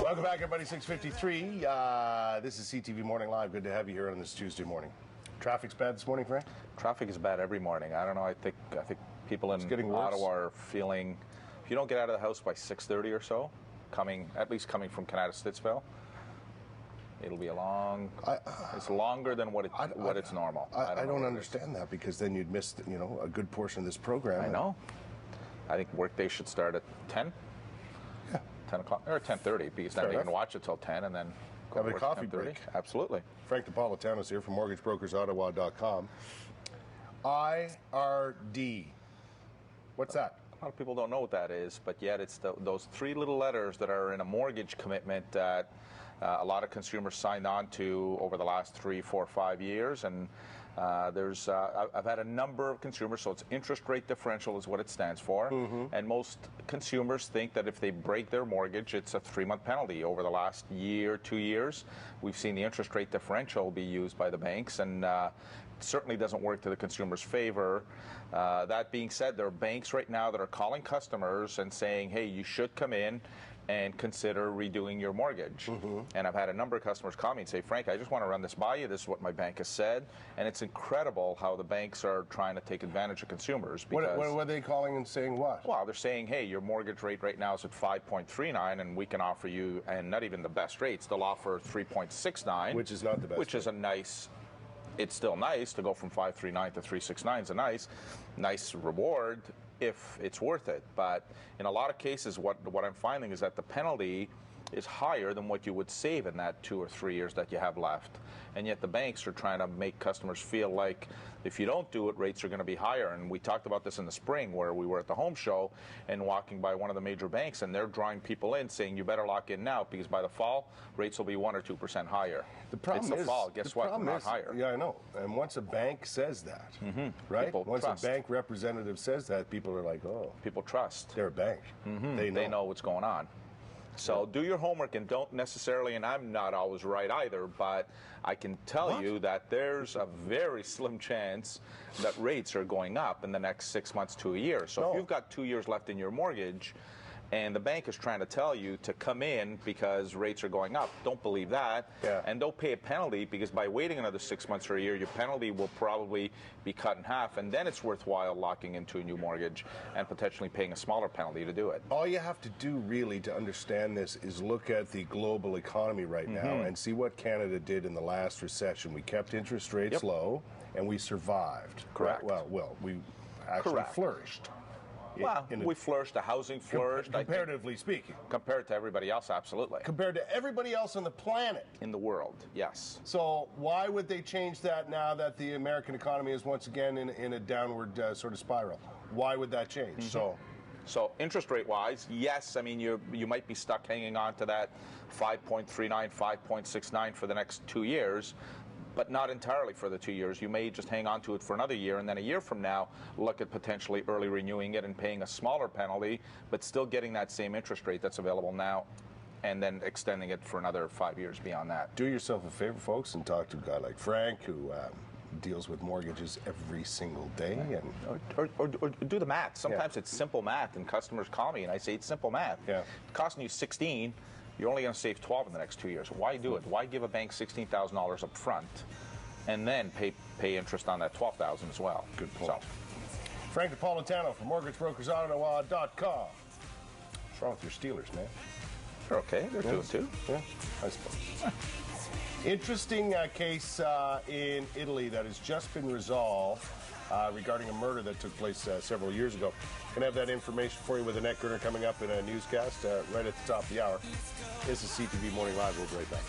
Welcome back, everybody. 6:53. This is CTV Morning Live. Good to have you here on this Tuesday morning. Traffic's bad this morning, Frank? Traffic is bad every morning. I don't know. I think people in Ottawa are feeling. If you don't get out of the house by 6:30 or so, at least coming from Canada Stittsville, it'll be a long. It's longer than what it's normal. I don't understand that, because then you'd miss a good portion of this program. I know. I think workday should start at 10. Yeah. 10 o'clock or 10:30, because then you can watch it till 10 and then go have a coffee break. Absolutely. Frank Napolitano is here from mortgagebrokersottawa.com. IRD. What's that? A lot of people don't know what that is, but yet it's those three little letters that are in a mortgage commitment that a lot of consumers signed on to over the last 3, 4, 5 years. And I've had a number of consumers, so it's interest rate differential is what it stands for. Mm-hmm. And most consumers think that if they break their mortgage, it's a 3-month penalty. Over the last year, 2 years, we've seen the interest rate differential be used by the banks, and it certainly doesn't work to the consumer's favor. That being said, there are banks right now that are calling customers and saying, hey, you should come in and consider redoing your mortgage. Mm-hmm. And I've had a number of customers call me and say, Frank, I just want to run this by you. This is what my bank has said. And it's incredible how the banks are trying to take advantage of consumers. Because, what are they calling and saying what? Well, they're saying, hey, your mortgage rate right now is at 5.39, and we can offer you, and not even the best rates, they'll offer 3.69. Which is not the best. Which is a nice... It's still nice to go from 5.39 to 3.69 is a nice reward if it's worth it. But in a lot of cases, what I'm finding is that the penalty is higher than what you would save in that 2 or 3 years that you have left. And yet the banks are trying to make customers feel like if you don't do it, rates are going to be higher. And we talked about this in the spring, where we were at the home show and walking by one of the major banks, and they're drawing people in saying, you better lock in now, because by the fall, rates will be 1 or 2% higher. The problem it's the fall. Guess what? Not higher. Yeah, I know. And once a bank says that, mm-hmm. right? Once a bank representative says that, people are like, oh. People trust. They're a bank. Mm-hmm. They know what's going on. So do your homework, and don't necessarily, and I'm not always right either, but I can tell you that there's a very slim chance that rates are going up in the next 6 months to a year. So if you've got 2 years left in your mortgage, and the bank is trying to tell you to come in because rates are going up, don't believe that. Yeah. And don't pay a penalty, because by waiting another 6 months or a year, your penalty will probably be cut in half, and then it's worthwhile locking into a new mortgage and potentially paying a smaller penalty to do it. All you have to do really to understand this is look at the global economy right now and see what Canada did in the last recession. We kept interest rates low, and we survived. Correct. Well, we actually flourished. Well, we flourished, the housing flourished. Comparatively speaking. Compared to everybody else, absolutely. Compared to everybody else on the planet. In the world, yes. So why would they change that now that the American economy is once again in a downward sort of spiral? Why would that change? Mm-hmm. So interest rate-wise, yes, I mean, you might be stuck hanging on to that 5.39, 5.69 for the next 2 years, but not entirely for the 2 years. You may just hang on to it for another year, and then a year from now, look at potentially early renewing it and paying a smaller penalty, but still getting that same interest rate that's available now, and then extending it for another 5 years beyond that. Do yourself a favor, folks, and talk to a guy like Frank, who deals with mortgages every single day. Or do the math. Sometimes it's simple math, and customers call me, and I say, it's simple math. Yeah. It's costing you 16. You're only going to save 12 in the next 2 years. Why do it? Why give a bank $16,000 up front and then pay interest on that $12,000 as well? Good point. Frank Napolitano from mortgagebrokersottawa.com. What's wrong with your Steelers, man? They're okay. They're 2-2. Yeah, I suppose. Interesting case in Italy that has just been resolved regarding a murder that took place several years ago. Going to have that information for you with a neck girder coming up in a newscast right at the top of the hour. This is CTV Morning Live. We'll be right back.